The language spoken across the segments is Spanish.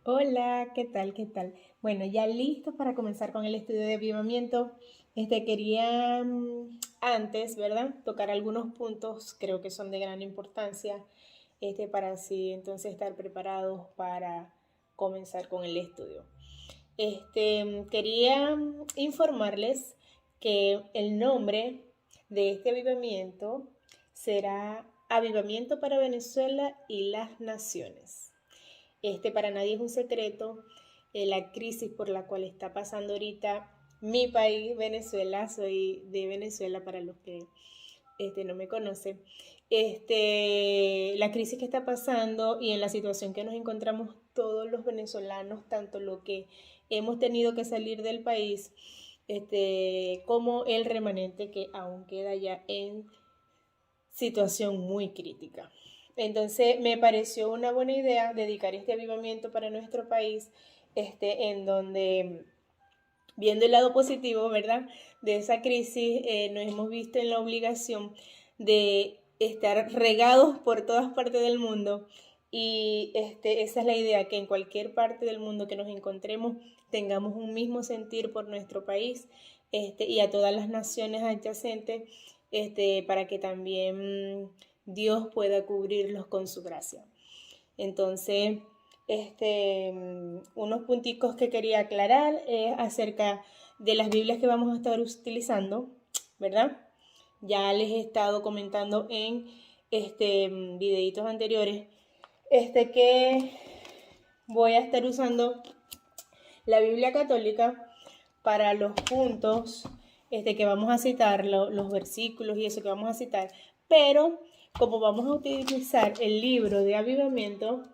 Hola, ¿qué tal? ¿Qué tal? Bueno, ya listos para comenzar con el estudio de avivamiento. Quería antes, ¿verdad? Tocar algunos puntos, creo que son de gran importancia, para así entonces estar preparados para comenzar con el estudio. Quería informarles que el nombre de este avivamiento será Avivamiento para Venezuela y las Naciones. Para nadie es un secreto la crisis por la cual está pasando ahorita mi país, Venezuela. Soy de Venezuela para los que no me conocen. La crisis que está pasando y en la situación que nos encontramos todos los venezolanos, tanto lo que hemos tenido que salir del país, como el remanente que aún queda ya en situación muy crítica. Entonces me pareció una buena idea dedicar este avivamiento para nuestro país, en donde, viendo el lado positivo, ¿verdad? De esa crisis, nos hemos visto en la obligación de estar regados por todas partes del mundo y esa es la idea, que en cualquier parte del mundo que nos encontremos tengamos un mismo sentir por nuestro país, y a todas las naciones adyacentes, para que también Dios pueda cubrirlos con su gracia. Entonces, unos punticos que quería aclarar es acerca de las Biblias que vamos a estar utilizando, ¿verdad? Ya les he estado comentando en videitos anteriores, que voy a estar usando la Biblia católica para los puntos que vamos a citar, los versículos y eso que vamos a citar, pero como vamos a utilizar el libro de avivamiento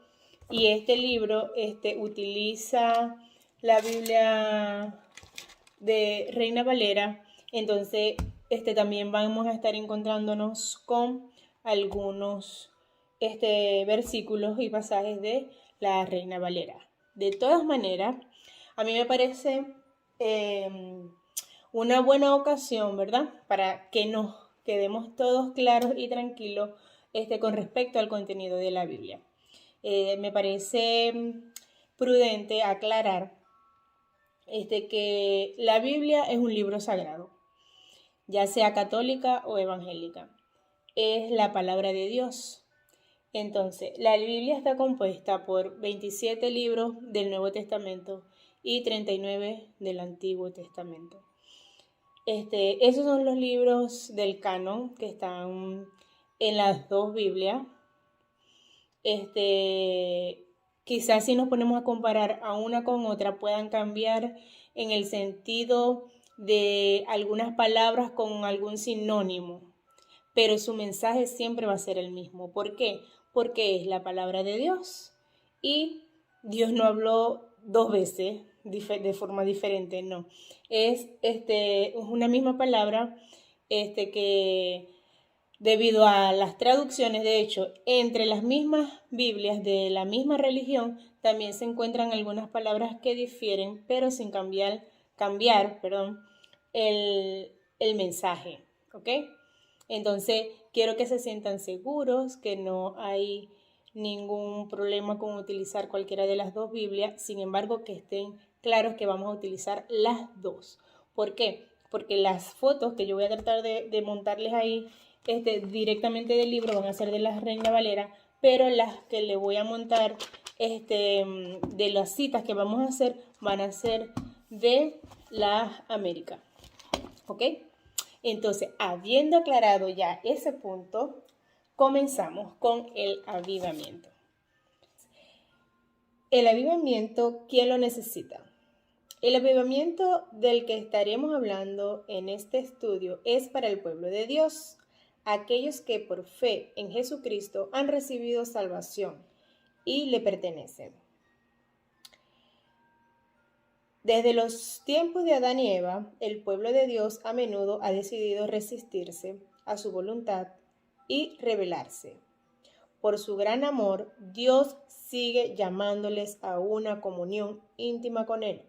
y este libro utiliza la Biblia de Reina Valera, entonces también vamos a estar encontrándonos con algunos versículos y pasajes de la Reina Valera. De todas maneras, a mí me parece eh, una buena ocasión, ¿verdad? Para que nos quedemos todos claros y tranquilos con respecto al contenido de la Biblia. Me parece prudente aclarar que la Biblia es un libro sagrado, ya sea católica o evangélica. Es la palabra de Dios. Entonces, la Biblia está compuesta por 27 libros del Nuevo Testamento y 39 del Antiguo Testamento. Esos son los libros del canon que están en las dos Biblias. Quizás si nos ponemos a comparar a una con otra puedan cambiar en el sentido de algunas palabras con algún sinónimo, pero su mensaje siempre va a ser el mismo. ¿Por qué? Porque es la palabra de Dios y Dios no habló dos veces de forma diferente, no. Es una misma palabra que debido a las traducciones, de hecho, entre las mismas Biblias de la misma religión también se encuentran algunas palabras que difieren, pero sin cambiar, el mensaje, ¿ok? Entonces, quiero que se sientan seguros, que no hay ningún problema con utilizar cualquiera de las dos Biblias, sin embargo, que estén claros que vamos a utilizar las dos. ¿Por qué? Porque las fotos que yo voy a tratar de montarles ahí directamente del libro van a ser de la Reina Valera, pero las que le voy a montar de las citas que vamos a hacer van a ser de las Américas, ¿ok? Entonces, habiendo aclarado ya ese punto, comenzamos con el avivamiento. El avivamiento, ¿quién lo necesita? El avivamiento del que estaremos hablando en este estudio es para el pueblo de Dios, aquellos que por fe en Jesucristo han recibido salvación y le pertenecen. Desde los tiempos de Adán y Eva, el pueblo de Dios a menudo ha decidido resistirse a su voluntad y rebelarse. Por su gran amor, Dios sigue llamándoles a una comunión íntima con Él.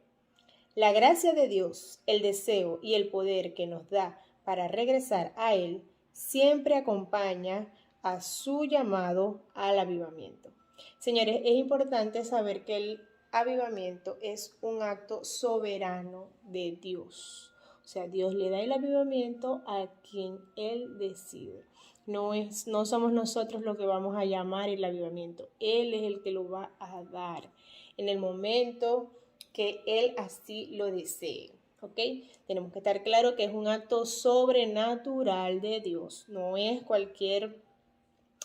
La gracia de Dios, el deseo y el poder que nos da para regresar a Él siempre acompaña a su llamado al avivamiento. Señores, es importante saber que avivamiento es un acto soberano de Dios. O sea, Dios le da el avivamiento a quien Él decide. No somos nosotros los que vamos a llamar el avivamiento. Él es el que lo va a dar en el momento que Él así lo desee. ¿Ok? Tenemos que estar claro que es un acto sobrenatural de Dios. No es cualquier,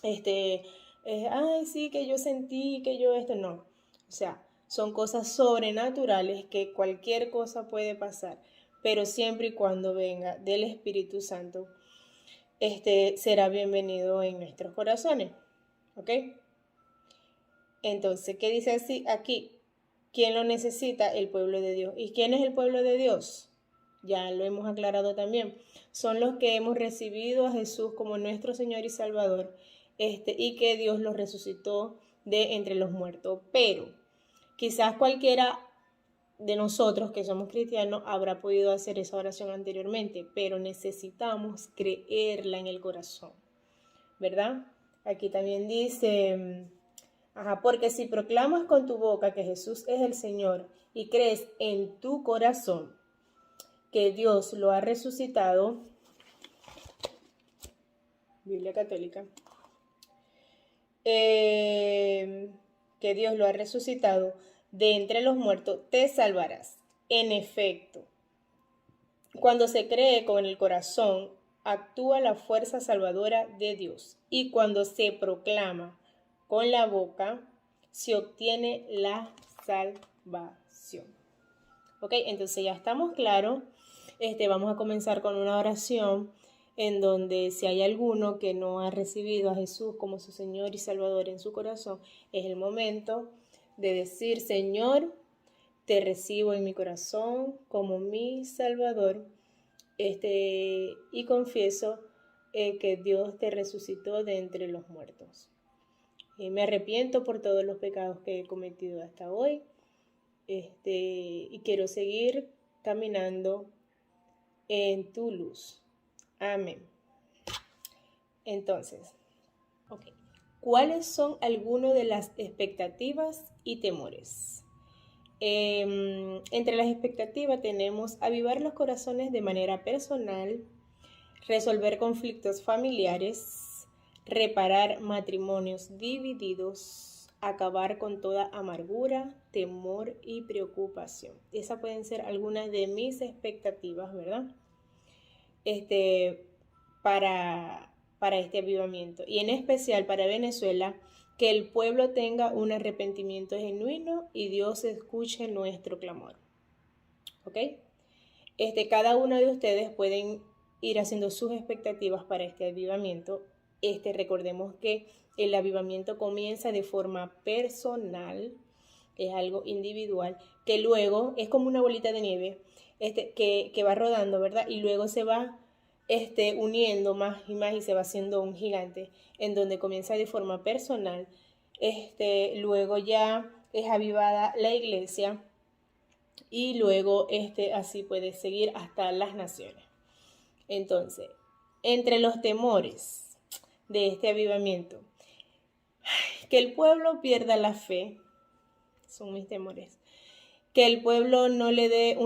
ay, sí, que yo sentí, que yo esto, no. O sea, son cosas sobrenaturales que cualquier cosa puede pasar, pero siempre y cuando venga del Espíritu Santo, será bienvenido en nuestros corazones. ¿Ok? Entonces, ¿qué dice así aquí? ¿Quién lo necesita? El pueblo de Dios. ¿Y quién es el pueblo de Dios? Ya lo hemos aclarado también. Son los que hemos recibido a Jesús como nuestro Señor y Salvador, y que Dios los resucitó de entre los muertos. Pero quizás cualquiera de nosotros que somos cristianos habrá podido hacer esa oración anteriormente, pero necesitamos creerla en el corazón, ¿verdad? Aquí también dice, porque si proclamas con tu boca que Jesús es el Señor y crees en tu corazón que Dios lo ha resucitado, Biblia Católica, que Dios lo ha resucitado de entre los muertos, te salvarás. En efecto, cuando se cree con el corazón, actúa la fuerza salvadora de Dios. Y cuando se proclama con la boca, se obtiene la salvación. ¿Ok? Entonces ya estamos claros. Vamos a comenzar con una oración en donde si hay alguno que no ha recibido a Jesús como su Señor y Salvador en su corazón, es el momento de decir: Señor, te recibo en mi corazón como mi Salvador, y confieso que Dios te resucitó de entre los muertos. Me arrepiento por todos los pecados que he cometido hasta hoy, y quiero seguir caminando en tu luz. Amén. Entonces, ¿cuáles son algunas de las expectativas y temores? Entre las expectativas tenemos avivar los corazones de manera personal, resolver conflictos familiares, reparar matrimonios divididos, acabar con toda amargura, temor y preocupación. Esas pueden ser algunas de mis expectativas, ¿verdad? Para este avivamiento. Y en especial para Venezuela, que el pueblo tenga un arrepentimiento genuino y Dios escuche nuestro clamor. ¿Ok? Cada uno de ustedes pueden ir haciendo sus expectativas para este avivamiento. Recordemos que el avivamiento comienza de forma personal, es algo individual, que luego es como una bolita de nieve, que va rodando, ¿verdad? Y luego se va uniendo más y más y se va haciendo un gigante, en donde comienza de forma personal, luego ya es avivada la iglesia y luego así puede seguir hasta las naciones. Entonces, entre los temores de este avivamiento, que el pueblo pierda la fe, son mis temores. Que el pueblo no le dé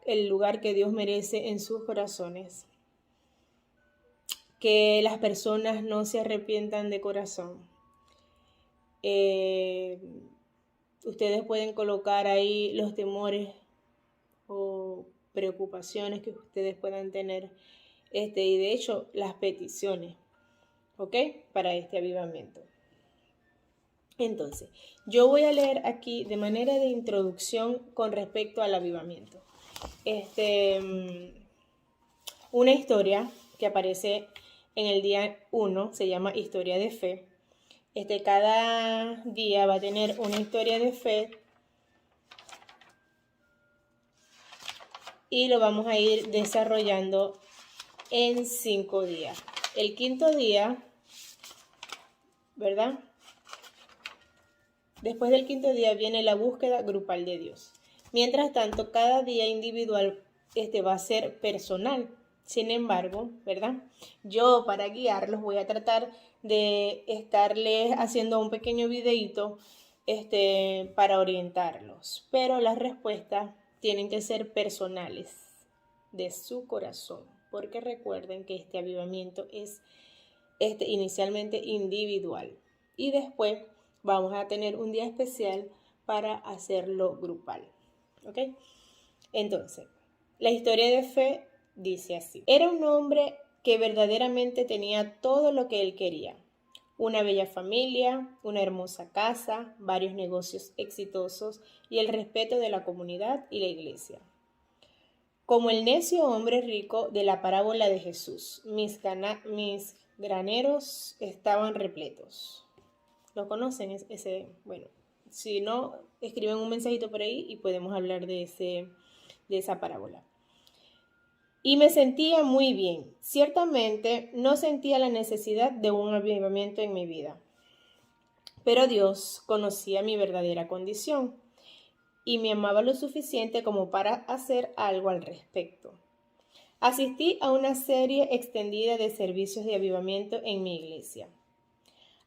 el lugar que Dios merece en sus corazones. Que las personas no se arrepientan de corazón. Ustedes pueden colocar ahí los temores o preocupaciones que ustedes puedan tener, y de hecho las peticiones, ¿ok? Para este avivamiento. Entonces, yo voy a leer aquí de manera de introducción con respecto al avivamiento. Una historia que aparece en el día 1 se llama Historia de Fe. Cada día va a tener una historia de fe y lo vamos a ir desarrollando en 5 días. El quinto día, ¿verdad? Después del quinto día viene la búsqueda grupal de Dios. Mientras tanto, cada día individual va a ser personal. Sin embargo, ¿verdad? Yo para guiarlos voy a tratar de estarles haciendo un pequeño videíto para orientarlos, pero las respuestas tienen que ser personales, de su corazón, porque recuerden que este avivamiento es inicialmente individual y después vamos a tener un día especial para hacerlo grupal. ¿Ok? Entonces, la historia de fe dice así. Era un hombre que verdaderamente tenía todo lo que él quería. Una bella familia, una hermosa casa, varios negocios exitosos y el respeto de la comunidad y la iglesia. Como el necio hombre rico de la parábola de Jesús, mis graneros estaban repletos. ¿Lo conocen? Bueno, si no, escriben un mensajito por ahí y podemos hablar de esa parábola. Y me sentía muy bien. Ciertamente no sentía la necesidad de un avivamiento en mi vida. Pero Dios conocía mi verdadera condición y me amaba lo suficiente como para hacer algo al respecto. Asistí a una serie extendida de servicios de avivamiento en mi iglesia.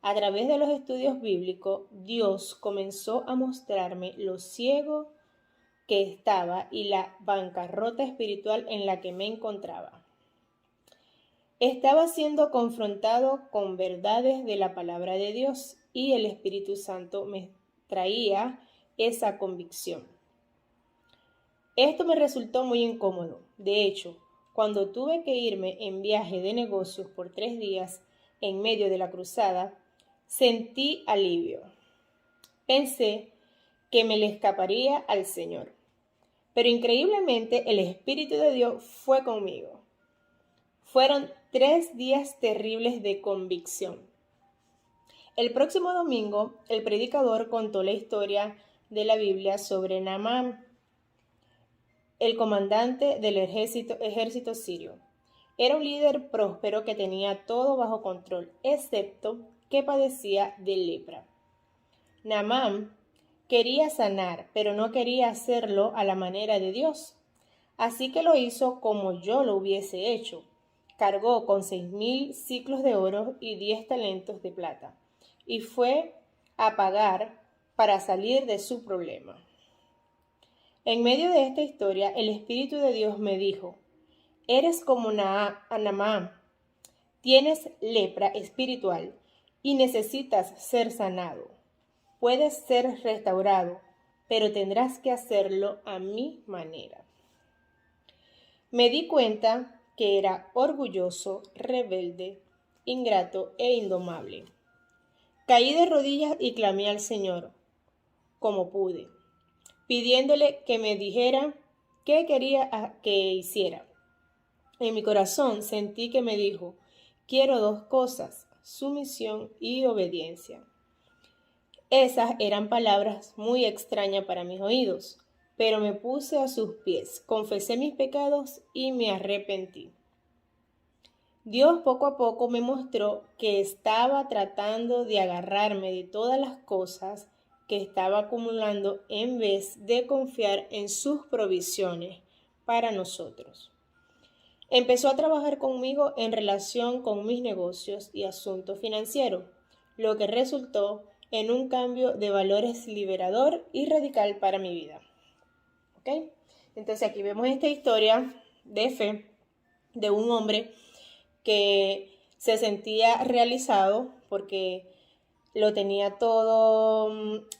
A través de los estudios bíblicos, Dios comenzó a mostrarme lo ciego que estaba y la bancarrota espiritual en la que me encontraba. Estaba siendo confrontado con verdades de la palabra de Dios y el Espíritu Santo me traía esa convicción. Esto me resultó muy incómodo. De hecho, cuando tuve que irme en viaje de negocios por 3 días en medio de la cruzada, sentí alivio. Pensé que me le escaparía al Señor. Pero increíblemente el Espíritu de Dios fue conmigo. Fueron 3 días terribles de convicción. El próximo domingo, el predicador contó la historia de la Biblia sobre Naamán, el comandante del ejército sirio. Era un líder próspero que tenía todo bajo control, excepto que padecía de lepra. Naamán quería sanar, pero no quería hacerlo a la manera de Dios. Así que lo hizo como yo lo hubiese hecho. Cargó con 6,000 siclos de oro y 10 talentos de plata, y fue a pagar para salir de su problema. En medio de esta historia, el Espíritu de Dios me dijo: eres como Naamán, tienes lepra espiritual y necesitas ser sanado. Puedes ser restaurado, pero tendrás que hacerlo a mi manera. Me di cuenta que era orgulloso, rebelde, ingrato e indomable. Caí de rodillas y clamé al Señor, como pude, pidiéndole que me dijera qué quería que hiciera. En mi corazón sentí que me dijo: quiero 2 cosas, sumisión y obediencia. Esas eran palabras muy extrañas para mis oídos, pero me puse a sus pies, confesé mis pecados y me arrepentí. Dios poco a poco me mostró que estaba tratando de agarrarme de todas las cosas que estaba acumulando en vez de confiar en sus provisiones para nosotros. Empezó a trabajar conmigo en relación con mis negocios y asuntos financieros, lo que resultó en un cambio de valores liberador y radical para mi vida. ¿Ok? Entonces aquí vemos esta historia de fe de un hombre que se sentía realizado porque lo tenía todo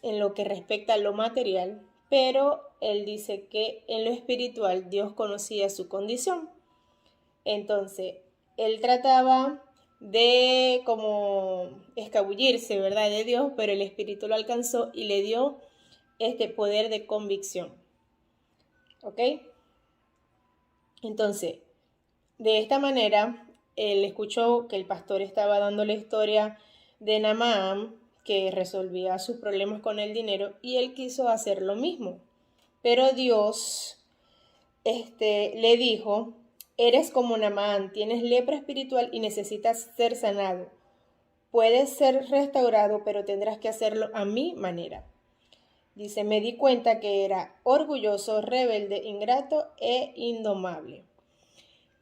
en lo que respecta a lo material, pero él dice que en lo espiritual Dios conocía su condición. Entonces, él trataba de como escabullirse, ¿verdad?, de Dios, pero el Espíritu lo alcanzó y le dio este poder de convicción. ¿Ok? Entonces, de esta manera, él escuchó que el pastor estaba dando la historia de Naamán, que resolvía sus problemas con el dinero, y él quiso hacer lo mismo. Pero Dios le dijo: eres como Naamán, tienes lepra espiritual y necesitas ser sanado. Puedes ser restaurado, pero tendrás que hacerlo a mi manera. Dice: me di cuenta que era orgulloso, rebelde, ingrato e indomable.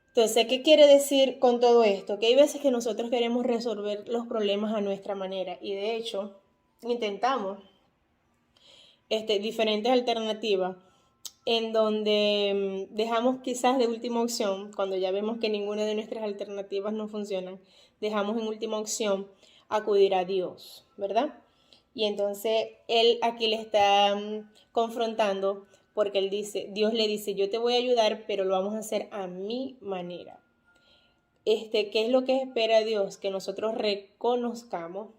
Entonces, ¿qué quiere decir con todo esto? Que hay veces que nosotros queremos resolver los problemas a nuestra manera y de hecho intentamos, diferentes alternativas en donde dejamos quizás de última opción, cuando ya vemos que ninguna de nuestras alternativas no funcionan, dejamos en última opción acudir a Dios, ¿verdad? Y entonces él aquí le está confrontando porque Dios le dice, yo te voy a ayudar, pero lo vamos a hacer a mi manera. ¿Qué es lo que espera Dios? Que nosotros reconozcamos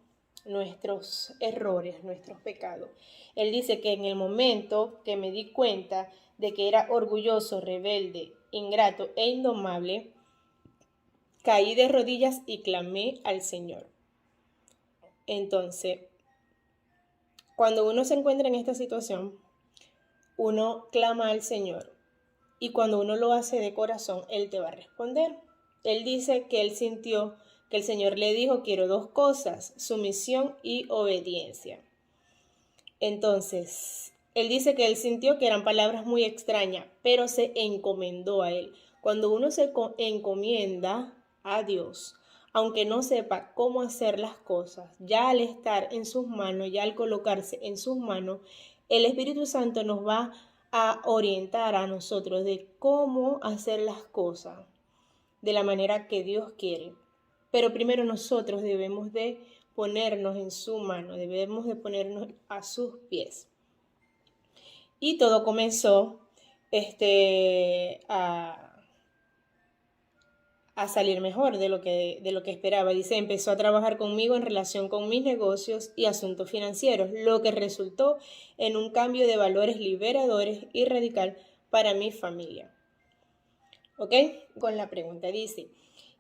nuestros errores, nuestros pecados. Él dice que en el momento que me di cuenta de que era orgulloso, rebelde, ingrato e indomable, caí de rodillas y clamé al Señor. Entonces, cuando uno se encuentra en esta situación, uno clama al Señor y cuando uno lo hace de corazón, Él te va a responder. Él dice que él sintió que el Señor le dijo, quiero dos cosas, sumisión y obediencia. Entonces, él dice que él sintió que eran palabras muy extrañas, pero se encomendó a él. Cuando uno se encomienda a Dios, aunque no sepa cómo hacer las cosas, ya al estar en sus manos, ya al colocarse en sus manos, el Espíritu Santo nos va a orientar a nosotros de cómo hacer las cosas de la manera que Dios quiere. Pero primero nosotros debemos de ponernos en su mano, debemos de ponernos a sus pies. Y todo comenzó a salir mejor de lo que esperaba. Dice, empezó a trabajar conmigo en relación con mis negocios y asuntos financieros, lo que resultó en un cambio de valores liberadores y radical para mi familia. ¿Ok? Con la pregunta dice,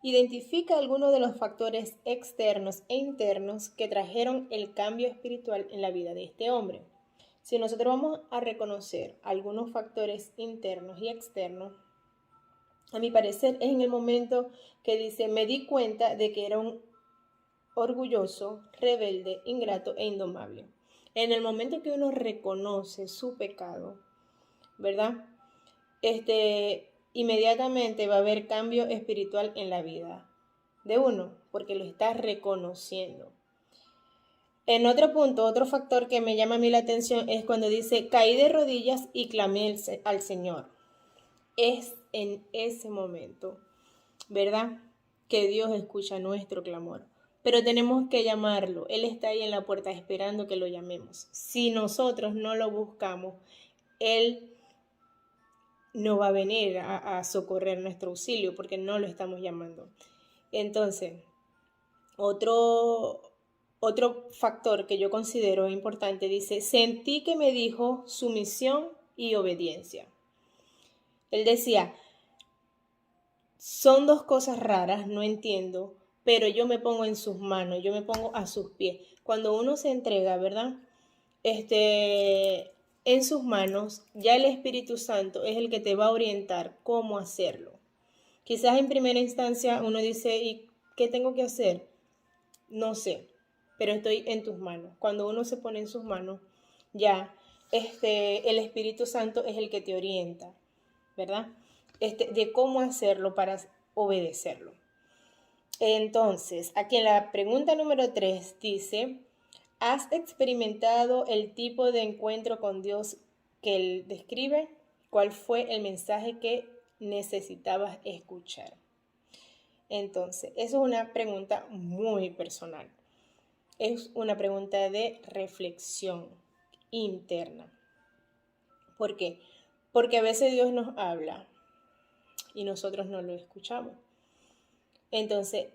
identifica algunos de los factores externos e internos que trajeron el cambio espiritual en la vida de este hombre. Si nosotros vamos a reconocer algunos factores internos y externos, a mi parecer es en el momento que dice, me di cuenta de que era un orgulloso, rebelde, ingrato e indomable. En el momento que uno reconoce su pecado, ¿verdad? Inmediatamente va a haber cambio espiritual en la vida de uno, porque lo está reconociendo. En otro punto, otro factor que me llama a mí la atención es cuando dice, caí de rodillas y clamé al Señor. Es en ese momento, ¿verdad?, que Dios escucha nuestro clamor. Pero tenemos que llamarlo. Él está ahí en la puerta esperando que lo llamemos. Si nosotros no lo buscamos, Él no va a venir a socorrer nuestro auxilio porque no lo estamos llamando. Entonces, otro factor que yo considero importante dice, sentí que me dijo sumisión y obediencia. Él decía, son dos cosas raras, no entiendo, pero yo me pongo en sus manos, yo me pongo a sus pies. Cuando uno se entrega, ¿verdad? En sus manos, ya el Espíritu Santo es el que te va a orientar cómo hacerlo. Quizás en primera instancia uno dice, ¿y qué tengo que hacer? No sé, pero estoy en tus manos. Cuando uno se pone en sus manos, ya el Espíritu Santo es el que te orienta, ¿verdad? De cómo hacerlo para obedecerlo. Entonces, aquí en la pregunta número 3 dice, ¿has experimentado el tipo de encuentro con Dios que Él describe? ¿Cuál fue el mensaje que necesitabas escuchar? Entonces, eso es una pregunta muy personal. Es una pregunta de reflexión interna. ¿Por qué? Porque a veces Dios nos habla y nosotros no lo escuchamos. Entonces,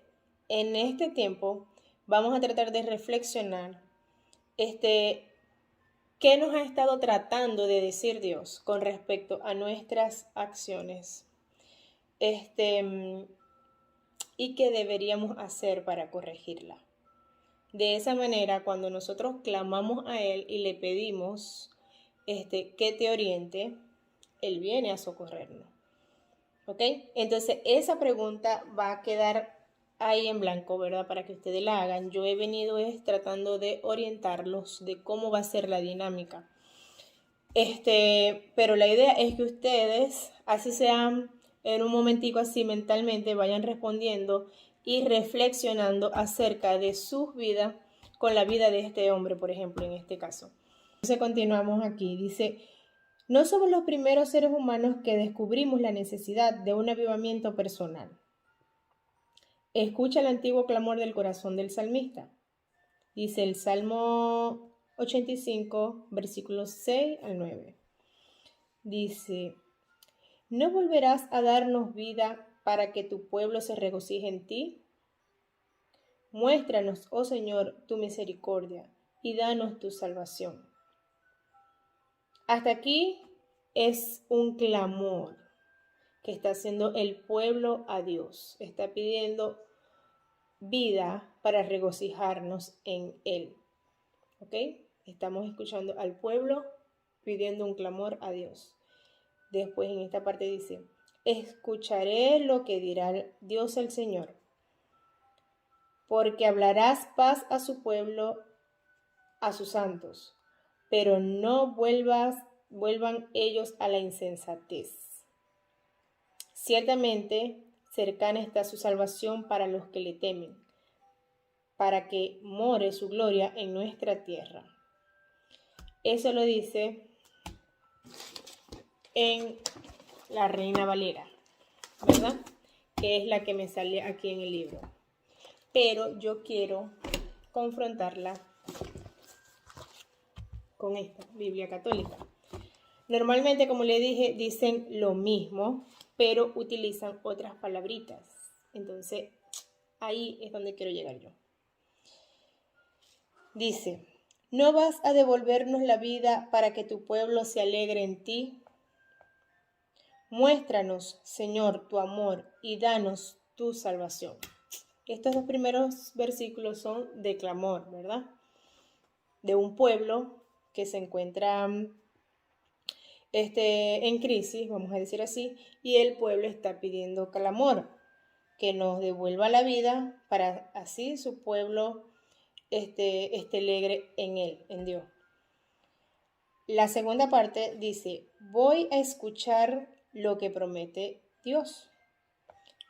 en este tiempo vamos a tratar de reflexionar qué nos ha estado tratando de decir Dios con respecto a nuestras acciones. Y qué deberíamos hacer para corregirla. De esa manera, cuando nosotros clamamos a Él y le pedimos que te oriente, Él viene a socorrernos. ¿Ok? Entonces, esa pregunta va a quedar ahí en blanco, ¿verdad? Para que ustedes la hagan. Yo he venido tratando de orientarlos de cómo va a ser la dinámica. Pero la idea es que ustedes, así sean en un momentico así mentalmente, vayan respondiendo y reflexionando acerca de sus vidas con la vida de este hombre, por ejemplo, en este caso. Entonces continuamos aquí. Dice, no somos los primeros seres humanos que descubrimos la necesidad de un avivamiento personal. Escucha el antiguo clamor del corazón del salmista. Dice el Salmo 85, versículos 6 al 9. Dice, ¿no volverás a darnos vida para que tu pueblo se regocije en ti? Muéstranos, oh Señor, tu misericordia y danos tu salvación. Hasta aquí es un clamor que está haciendo el pueblo a Dios. Está pidiendo vida para regocijarnos en Él. ¿Ok? Estamos escuchando al pueblo pidiendo un clamor a Dios. Después en esta parte dice, escucharé lo que dirá Dios el Señor, porque hablarás paz a su pueblo, a sus santos, pero no vuelvan ellos a la insensatez. Ciertamente cercana está su salvación para los que le temen, para que more su gloria en nuestra tierra. Eso lo dice en la Reina Valera, ¿verdad? Que es la que me sale aquí en el libro. Pero yo quiero confrontarla con esta Biblia católica. Normalmente, como le dije, dicen lo mismo, pero utilizan otras palabritas. Entonces, ahí es donde quiero llegar yo. Dice, ¿no vas a devolvernos la vida para que tu pueblo se alegre en ti? Muéstranos, Señor, tu amor y danos tu salvación. Estos dos primeros versículos son de clamor, ¿verdad? De un pueblo que se encuentra en crisis, vamos a decir así, y el pueblo está pidiendo clamor, que nos devuelva la vida para así su pueblo esté alegre en Él, en Dios. La segunda parte dice, voy a escuchar lo que promete Dios.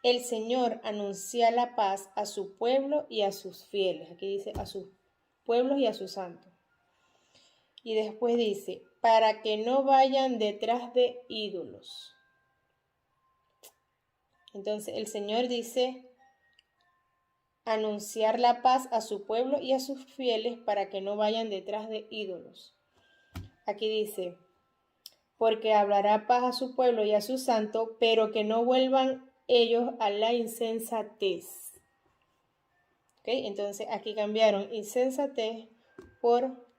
El Señor anuncia la paz a su pueblo y a sus fieles. Aquí dice a sus pueblos y a sus santos. Y después dice, para que no vayan detrás de ídolos. Entonces el Señor dice, anunciar la paz a su pueblo y a sus fieles para que no vayan detrás de ídolos. Aquí dice, porque hablará paz a su pueblo y a su santo, pero que no vuelvan ellos a la insensatez. ¿Ok? Entonces aquí cambiaron insensatez por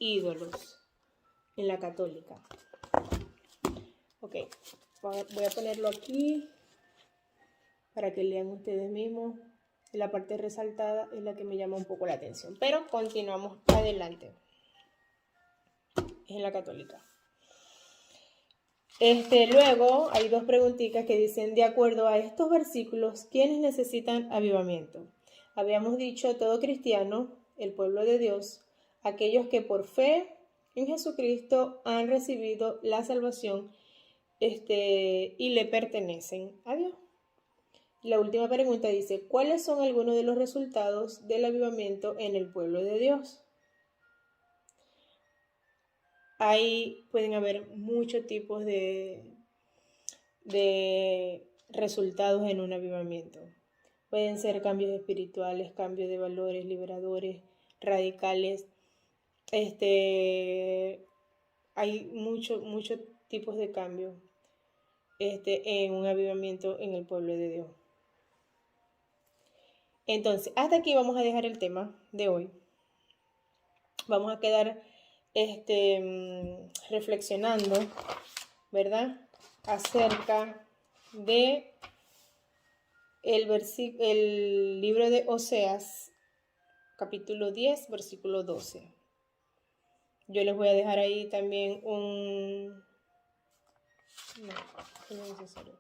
ídolos en la católica. Ok, voy a ponerlo aquí para que lean ustedes mismos. La parte resaltada es la que me llama un poco la atención, pero continuamos adelante. Es en la católica. Luego hay dos preguntitas que dicen, de acuerdo a estos versículos, ¿quiénes necesitan avivamiento? Habíamos dicho todo cristiano, el pueblo de Dios, aquellos que por fe en Jesucristo han recibido la salvación y le pertenecen a Dios. La última pregunta dice, ¿cuáles son algunos de los resultados del avivamiento en el pueblo de Dios? Ahí pueden haber muchos tipos de resultados en un avivamiento. Pueden ser cambios espirituales, cambios de valores, liberadores, radicales. Hay muchos tipos de cambios en un avivamiento en el pueblo de Dios. Entonces, hasta aquí vamos a dejar el tema de hoy. Vamos a quedar reflexionando, ¿verdad? Acerca de el libro de Oseas, capítulo 10, versículo 12. Yo les voy a dejar ahí también no es necesario.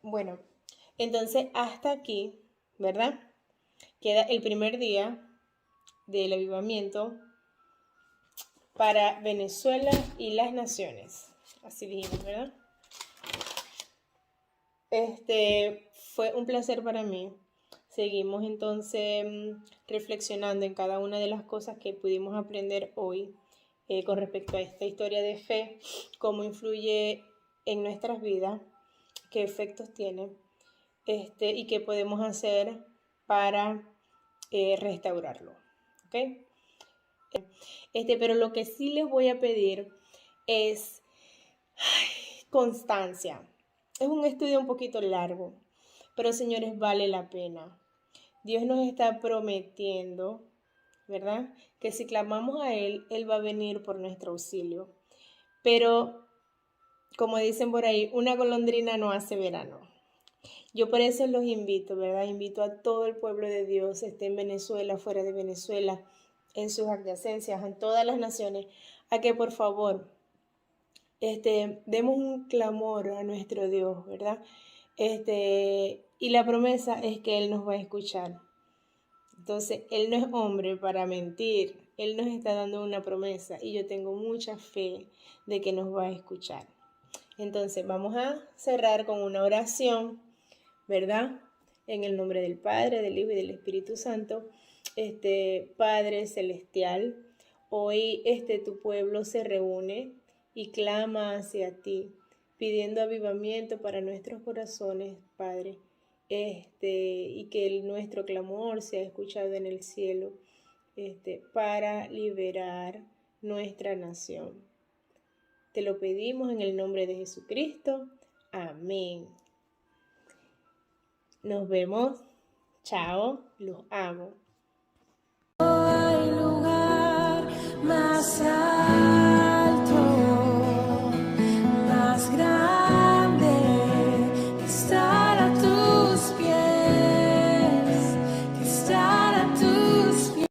Bueno, entonces hasta aquí, ¿verdad? Queda el primer día del avivamiento para Venezuela y las naciones. Así dijimos, ¿verdad? Fue un placer para mí. Seguimos entonces reflexionando en cada una de las cosas que pudimos aprender hoy con respecto a esta historia de fe, cómo influye en nuestras vidas, qué efectos tiene y qué podemos hacer para restaurarlo. ¿Ok? Pero lo que sí les voy a pedir es constancia. Es un estudio un poquito largo, pero señores, vale la pena. Dios nos está prometiendo, ¿verdad? Que si clamamos a Él, Él va a venir por nuestro auxilio. Pero, como dicen por ahí, una golondrina no hace verano. Yo por eso los invito, ¿verdad? Invito a todo el pueblo de Dios, esté en Venezuela, fuera de Venezuela, en sus adyacencias, en todas las naciones, a que por favor demos un clamor a nuestro Dios, ¿verdad? Y la promesa es que Él nos va a escuchar. Entonces, Él no es hombre para mentir. Él nos está dando una promesa y yo tengo mucha fe de que nos va a escuchar. Entonces, vamos a cerrar con una oración, ¿verdad? En el nombre del Padre, del Hijo y del Espíritu Santo. Padre Celestial, hoy tu pueblo se reúne y clama hacia ti, pidiendo avivamiento para nuestros corazones, Padre, y que nuestro clamor sea escuchado en el cielo, para liberar nuestra nación. Te lo pedimos en el nombre de Jesucristo. Amén. Nos vemos. Chao. Los amo.